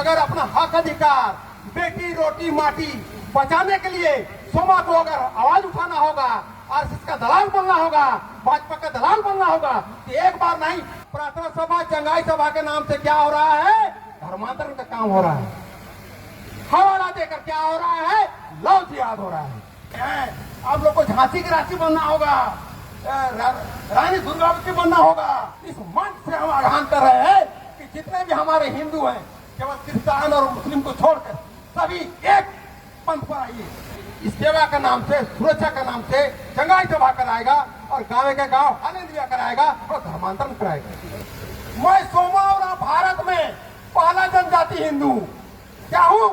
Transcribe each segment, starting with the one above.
अगर अपना हक अधिकार, बेटी रोटी माटी बचाने के लिए सोमा को अगर आवाज उठाना होगा, आरएसएस का दलाल बनना होगा, भाजपा का दलाल बनना होगा, तो एक बार नहीं, प्रार्थना सभा चंगाई सभा के नाम से क्या हो रहा है, धर्मांतरण का काम हो रहा है। हवाला देकर क्या हो रहा है, लव जिहाद हो रहा है। आप लोग को झांसी की राशि बनना होगा, रानी दुर्गावती बनना होगा। इस मंच से हम आह्वान कर रहे हैं कि जितने भी हमारे हिंदू हैं, केवल क्रिश्चियन और मुस्लिम को छोड़कर सभी एक पंथ पर आइए। इस सेवा का नाम से, सुरक्षा का नाम से चंगाई सभा कराएगा और गाँव के गाँव आनंद कराएगा और धर्मांतरण कराएगा। मैं सोमा और भारत में पहला जनजाति हिंदू क्या हूँ,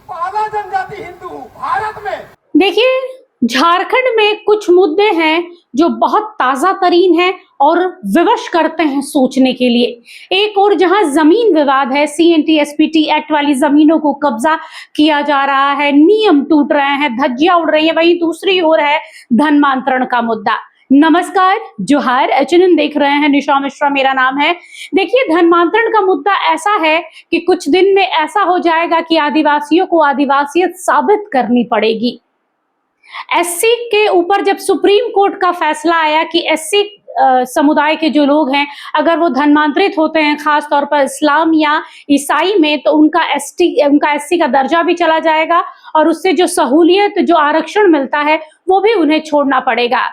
पहला जनजाति हिंदू भारत में। देखिए, झारखंड में कुछ मुद्दे हैं जो बहुत ताजा तरीन हैं और विवश करते हैं सोचने के लिए। एक और जहां जमीन विवाद है, CNT-SPT एक्ट वाली जमीनों को कब्जा किया जा रहा है, नियम टूट रहे हैं, धज्जियां उड़ रही है, वहीं दूसरी ओर है धर्मांतरण का मुद्दा। नमस्कार, जोहार, HNN देख रहे हैं, निशा मिश्रा मेरा नाम है। देखिए, धर्मांतरण का मुद्दा ऐसा है कि कुछ दिन में ऐसा हो जाएगा कि आदिवासियों को आदिवासियत साबित करनी पड़ेगी। SC के ऊपर जब सुप्रीम कोर्ट का फैसला आया कि SC समुदाय के जो लोग हैं, अगर वो धर्मांतरित होते हैं, खास तौर पर इस्लाम या ईसाई में, तो उनका SC का दर्जा भी चला जाएगा और उससे जो सहूलियत, जो आरक्षण मिलता है, वो भी उन्हें छोड़ना पड़ेगा।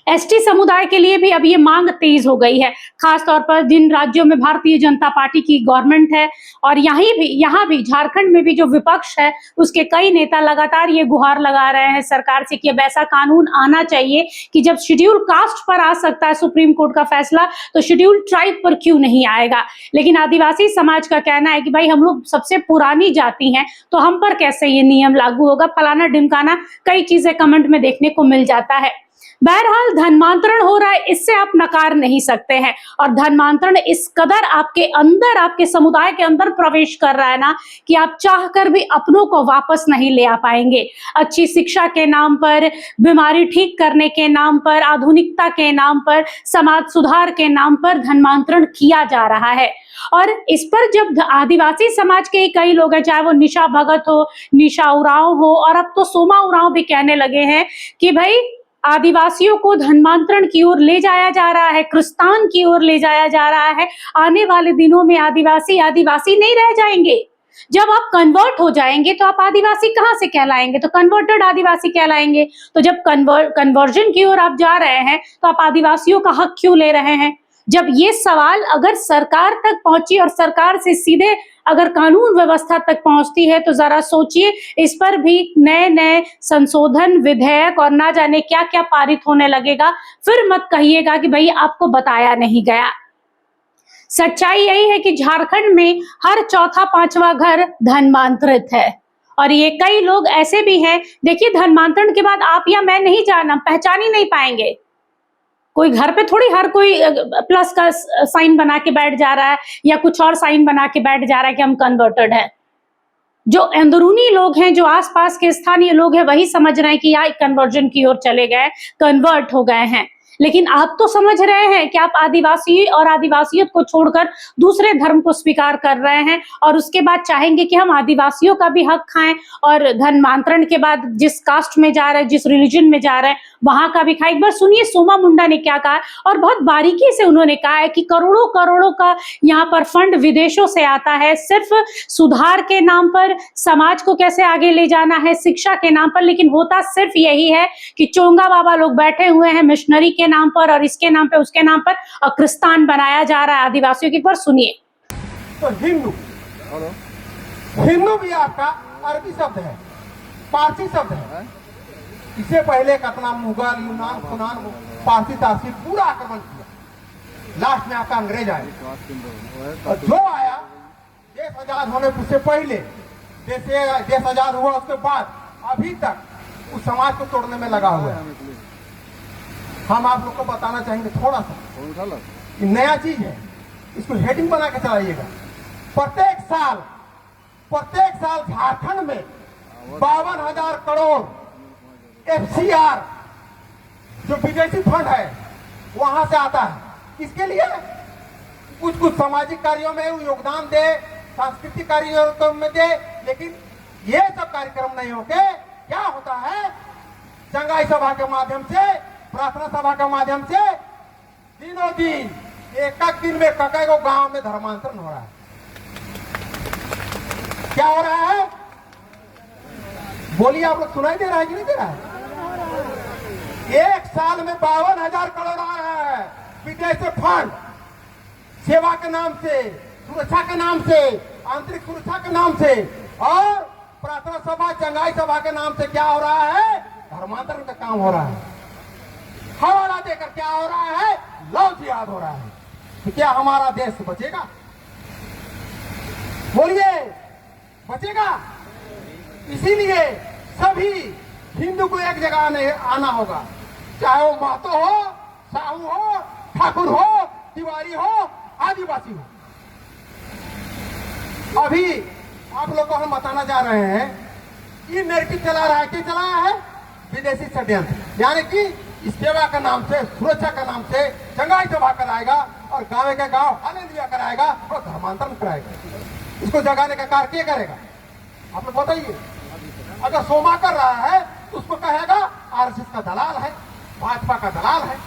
ST समुदाय के लिए भी अब ये मांग तेज हो गई है, खास तौर पर जिन राज्यों में भारतीय जनता पार्टी की गवर्नमेंट है और यहाँ भी झारखंड में भी जो विपक्ष है, उसके कई नेता लगातार ये गुहार लगा रहे हैं सरकार से कि अब ऐसा कानून आना चाहिए कि जब शेड्यूल कास्ट पर आ सकता है सुप्रीम कोर्ट का फैसला, तो शेड्यूल ट्राइब पर क्यों नहीं आएगा। लेकिन आदिवासी समाज का कहना है कि भाई हम लोग सबसे पुरानी जाति हैं, तो हम पर कैसे ये नियम लागू होगा, फलाना ढिमकाना, कई चीजें कमेंट में देखने को मिल जाता है। बहरहाल, धर्मांतरण हो रहा है, इससे आप नकार नहीं सकते हैं और धर्मांतरण इस कदर आपके अंदर, आपके समुदाय के अंदर प्रवेश कर रहा है ना कि आप चाहकर भी अपनों को वापस नहीं ले आ पाएंगे। अच्छी शिक्षा के नाम पर, बीमारी ठीक करने के नाम पर, आधुनिकता के नाम पर, समाज सुधार के नाम पर धर्मांतरण किया जा रहा है। और इस पर जब आदिवासी समाज के कई लोग हैं, चाहे वो निशा भगत हो, निशा उरांव हो, और अब तो सोमा उरांव भी कहने लगे हैं कि भाई आदिवासियों को धर्मांतरण की ओर ले जाया जा रहा है, क्रिस्तान की ओर ले जाया जा रहा है। आने वाले दिनों में आदिवासी नहीं रह जाएंगे। जब आप कन्वर्ट हो जाएंगे तो आप आदिवासी कहाँ से कहलाएंगे, तो कन्वर्टेड आदिवासी कहलाएंगे। तो जब कन्वर्जन की ओर आप जा रहे हैं, तो आप आदिवासियों का हक क्यों ले रहे हैं। जब ये सवाल अगर सरकार तक पहुंची और सरकार से सीधे अगर कानून व्यवस्था तक पहुंचती है, तो जरा सोचिए, इस पर भी नए नए संशोधन, विधेयक और ना जाने क्या क्या पारित होने लगेगा। फिर मत कहिएगा कि भाई आपको बताया नहीं गया। सच्चाई यही है कि झारखंड में हर चौथा पांचवा घर धर्मांतरित है और ये कई लोग ऐसे भी हैं। देखिए, धर्मांतरण के बाद आप या मैं नहीं पहचान ही नहीं पाएंगे। कोई घर पे थोड़ी हर कोई प्लस का साइन बना के बैठ जा रहा है या कुछ और साइन बना के बैठ जा रहा है कि हम कन्वर्टेड हैं। जो अंदरूनी लोग हैं, जो आसपास के स्थानीय लोग हैं, वही समझ रहे हैं कि यार कन्वर्जन की ओर चले गए, कन्वर्ट हो गए हैं। लेकिन आप तो समझ रहे हैं कि आप आदिवासी और आदिवासियत को छोड़कर दूसरे धर्म को स्वीकार कर रहे हैं और उसके बाद चाहेंगे कि हम आदिवासियों का भी हक खाएं और धर्मांतरण के बाद जिस कास्ट में जा रहे हैं, जिस रिलीजन में जा रहे हैं, वहां का भी खाएं। एक बार सुनिए सोमा मुंडा ने क्या कहा, और बहुत बारीकी से उन्होंने कहा है कि करोड़ों करोड़ों का यहाँ पर फंड विदेशों से आता है, सिर्फ सुधार के नाम पर, समाज को कैसे आगे ले जाना है, शिक्षा के नाम पर, लेकिन होता सिर्फ यही है कि चोंगा बाबा लोग बैठे हुए हैं मिशनरी के नाम पर और इसके नाम पे, उसके नाम पर, और क्रिस्तान बनाया जा रहा है आदिवासियों की। एक बार सुनिए। तो हिंदू भी आपका अरबी शब्द है, पारसी शब्द है। इससे पहले कतना मुगल, यूनान, खुनान, पारसी तारसी पूरा आक्रमण किया। लास्ट में आपका अंग्रेज आया और जो आया देश आजाद होने से पहले, देश आजाद हुआ उसके बाद अभी तक उस समाज को तोड़ने में लगा हुआ है। हम आप लोग को बताना चाहेंगे थोड़ा सा, नया चीज है, इसको हेडिंग बना के चलाइएगा। प्रत्येक साल झारखंड में 52,000 करोड़ FCR जो विदेशी फंड है वहां से आता है। किसके लिए? कुछ सामाजिक कार्यों में योगदान दे, सांस्कृतिक कार्यक्रम में दे, लेकिन ये सब कार्यक्रम नहीं होके क्या होता है, चंगाई सभा के माध्यम से, प्रार्थना सभा के माध्यम से दिनों दिन एक दिन में कई को गांव में धर्मांतरण हो रहा है। क्या हो रहा है बोलिए, आप लोग सुनाई दे रहा है कि नहीं दे रहा है? एक साल में 52,000 करोड़ आ रहा है विदेशी फंड, सेवा के नाम से, सुरक्षा के नाम से, आंतरिक सुरक्षा के नाम से, और प्रार्थना सभा चंगाई सभा के नाम से क्या हो रहा है, धर्मांतरण का काम हो रहा है। हवाला देकर क्या हो रहा है, लव जिहाद हो रहा है। तो क्या हमारा देश बचेगा? बोलिए, बचेगा? इसीलिए सभी हिंदू को एक जगह आना होगा, चाहे वो महतो हो, साहू हो, ठाकुर हो, तिवारी हो, आदिवासी हो। अभी आप लोग को हम बताना जा रहे हैं, ये नैरेटिव चला रहा है, क्या चलाया है, विदेशी षड्यंत्र, यानी कि सेवा के नाम से, सुरक्षा के नाम से चंगाई सभा कराएगा और गाँव के गाँव हालेलुया कराएगा और धर्मांतरण कराएगा। इसको जगाने का कार्य क्या करेगा, आप लोग बताइए। अगर सोमा कर रहा है तो उसको कहेगा आरएसएस का दलाल है, भाजपा का दलाल है।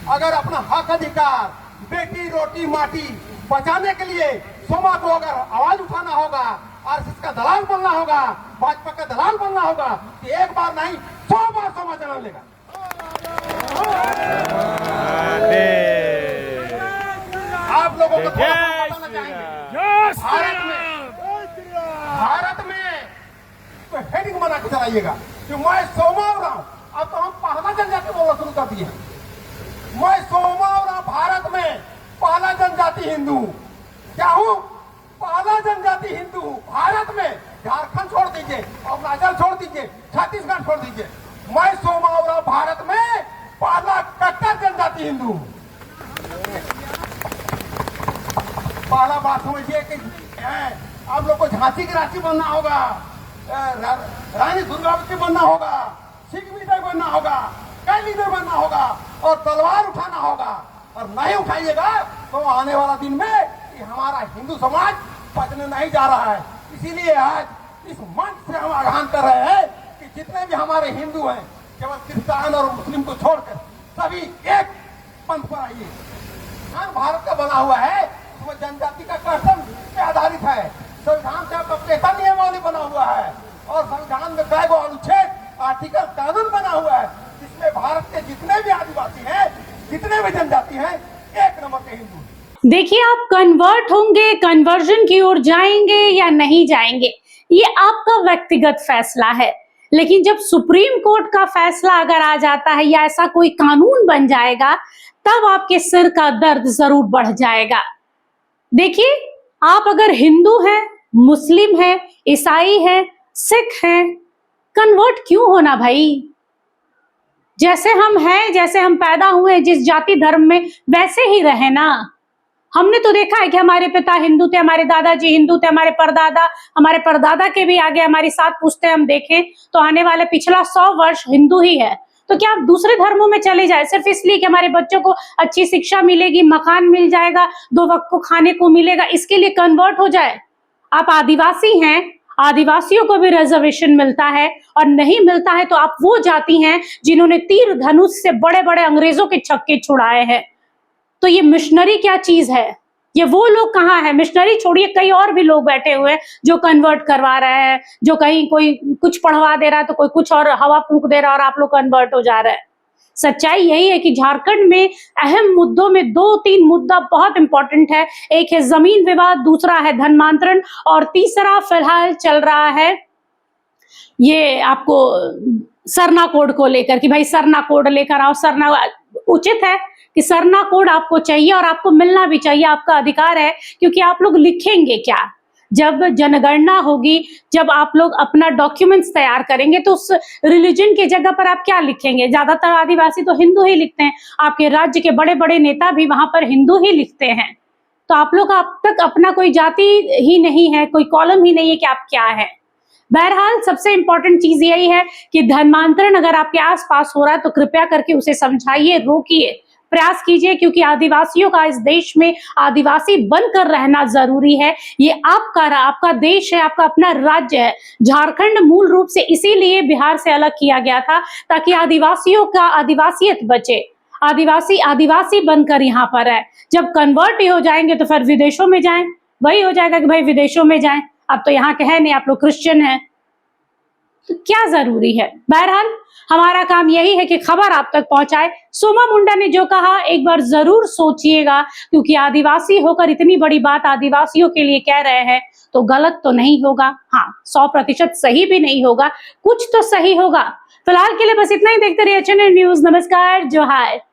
अगर अपना हक अधिकार, बेटी रोटी माटी बचाने के लिए सोमा को अगर आवाज उठाना होगा, आरएसएस का दलाल बनना होगा, भाजपा का दलाल बनना होगा, तो एक बार नहीं 100 बार सोमा जन्म लेगा। आप लोगों को थोड़ा सा बताना चाहेंगे, भारत में तो हेडिंग बना के चलाइएगा कि मैं सोमा हो रहा हूं। अब तो हम पहला जनजाति बोलना शुरू कर दिए, मैं सोमा हो रहा, भारत में पहला जनजाति हिंदू। क्या हूं? पहला जनजाति हिंदू भारत में। झारखंड छोड़ दीजिए, अरुणाचल छोड़ दीजिए, छत्तीसगढ़ छोड़ दीजिए, मैं सोमा हो रहा, भारत में पहला कट्टर जनजाति हिंदू। पहला बात समझिए कि आप लोग को झांसी की रांची बनना होगा, रानी दुर्गावती बनना होगा, सिख लीडर बनना होगा, कई लीडर बनना होगा और तलवार उठाना होगा। और नहीं उठाइएगा तो आने वाला दिन में कि हमारा हिंदू समाज बचने नहीं जा रहा है। इसीलिए आज इस मंच से हम आह्वान कर रहे हैं कि जितने भी हमारे हिंदू हैं, केवल क्रिश्चियन और मुस्लिम को छोड़कर सभी एक पंथ पर आइए। भारत का बना हुआ है, उसमें जनजाति का कर्तव्य पे आधारित है। संविधान से पेशा नियमावली बना हुआ है और संविधान में कई अनुच्छेद, आर्टिकल, कानून बना हुआ है, जिसमें भारत के जितने भी आदिवासी हैं, जितने भी जनजाति हैं, एक नंबर के हिंदू। देखिए, आप कन्वर्ट होंगे, कन्वर्जन की ओर जाएंगे या नहीं जाएंगे, ये आपका व्यक्तिगत फैसला है। लेकिन जब सुप्रीम कोर्ट का फैसला अगर आ जाता है या ऐसा कोई कानून बन जाएगा, तब आपके सिर का दर्द जरूर बढ़ जाएगा। देखिए, आप अगर हिंदू हैं, मुस्लिम हैं, ईसाई हैं, सिख हैं, कन्वर्ट क्यों होना भाई? जैसे हम हैं, जैसे हम पैदा हुए जिस जाति धर्म में, वैसे ही रहे ना। हमने तो देखा है कि हमारे पिता हिंदू थे, हमारे दादाजी हिंदू थे, हमारे परदादा के भी आगे हमारी 7 पुश्तें हम देखें तो आने वाले पिछला 100 वर्ष हिंदू ही है। तो क्या आप दूसरे धर्मों में चले जाए सिर्फ इसलिए कि हमारे बच्चों को अच्छी शिक्षा मिलेगी, मकान मिल जाएगा, 2 वक्त को खाने को मिलेगा, इसके लिए कन्वर्ट हो जाए? आप आदिवासी हैं, आदिवासियों को भी रिजर्वेशन मिलता है, और नहीं मिलता है तो आप वो जाति हैं जिन्होंने तीर धनुष से बड़े बड़े अंग्रेजों के छक्के छुड़ाए हैं। तो ये मिशनरी क्या चीज है? ये वो लोग कहाँ है? मिशनरी छोड़िए, कई और भी लोग बैठे हुए हैं जो कन्वर्ट करवा रहे हैं, जो कहीं कोई कुछ पढ़वा दे रहा है तो कोई कुछ और हवा फूंक दे रहा है और आप लोग कन्वर्ट हो जा रहे हैं। सच्चाई यही है कि झारखंड में अहम मुद्दों में 2-3 मुद्दा बहुत इंपॉर्टेंट है। एक है जमीन विवाद, दूसरा है धर्मांतरण, और तीसरा फिलहाल चल रहा है ये आपको सरना कोड को लेकर कि भाई सरना कोड लेकर आओ। सरना उचित है कि सरना कोड आपको चाहिए और आपको मिलना भी चाहिए, आपका अधिकार है, क्योंकि आप लोग लिखेंगे क्या जब जनगणना होगी, जब आप लोग अपना डॉक्यूमेंट्स तैयार करेंगे तो उस रिलीजन की जगह पर आप क्या लिखेंगे? ज्यादातर आदिवासी तो हिंदू ही लिखते हैं, आपके राज्य के बड़े बड़े नेता भी वहां पर हिंदू ही लिखते हैं। तो आप लोग अब तक अपना कोई जाति ही नहीं है, कोई कॉलम ही नहीं है कि आप क्या है। बहरहाल सबसे इंपॉर्टेंट चीज यही है कि धर्मांतरण अगर आपके आसपास हो रहा है तो कृपया करके उसे समझाइए, रोकिए, प्रयास कीजिए, क्योंकि आदिवासियों का इस देश में आदिवासी बनकर रहना जरूरी है। ये आपका देश है, आपका अपना राज्य है। झारखंड मूल रूप से इसीलिए बिहार से अलग किया गया था, ताकि आदिवासियों का आदिवासियत बचे, आदिवासी आदिवासी बनकर यहाँ पर है। जब कन्वर्ट ही हो जाएंगे तो फिर विदेशों में जाएं, वही हो जाएगा कि भाई विदेशों में जाएं, अब तो यहाँ के है नहीं, आप लोग क्रिश्चियन हैं, तो क्या जरूरी है। बहरहाल हमारा काम यही है कि खबर आप तक पहुंचाए। सोमा मुंडा ने जो कहा एक बार जरूर सोचिएगा, क्योंकि आदिवासी होकर इतनी बड़ी बात आदिवासियों के लिए कह रहे हैं तो गलत तो नहीं होगा। हाँ, 100% सही भी नहीं होगा, कुछ तो सही होगा। फिलहाल के लिए बस इतना ही। देखते रहिए चैनल न्यूज़। नमस्कार, जोहार।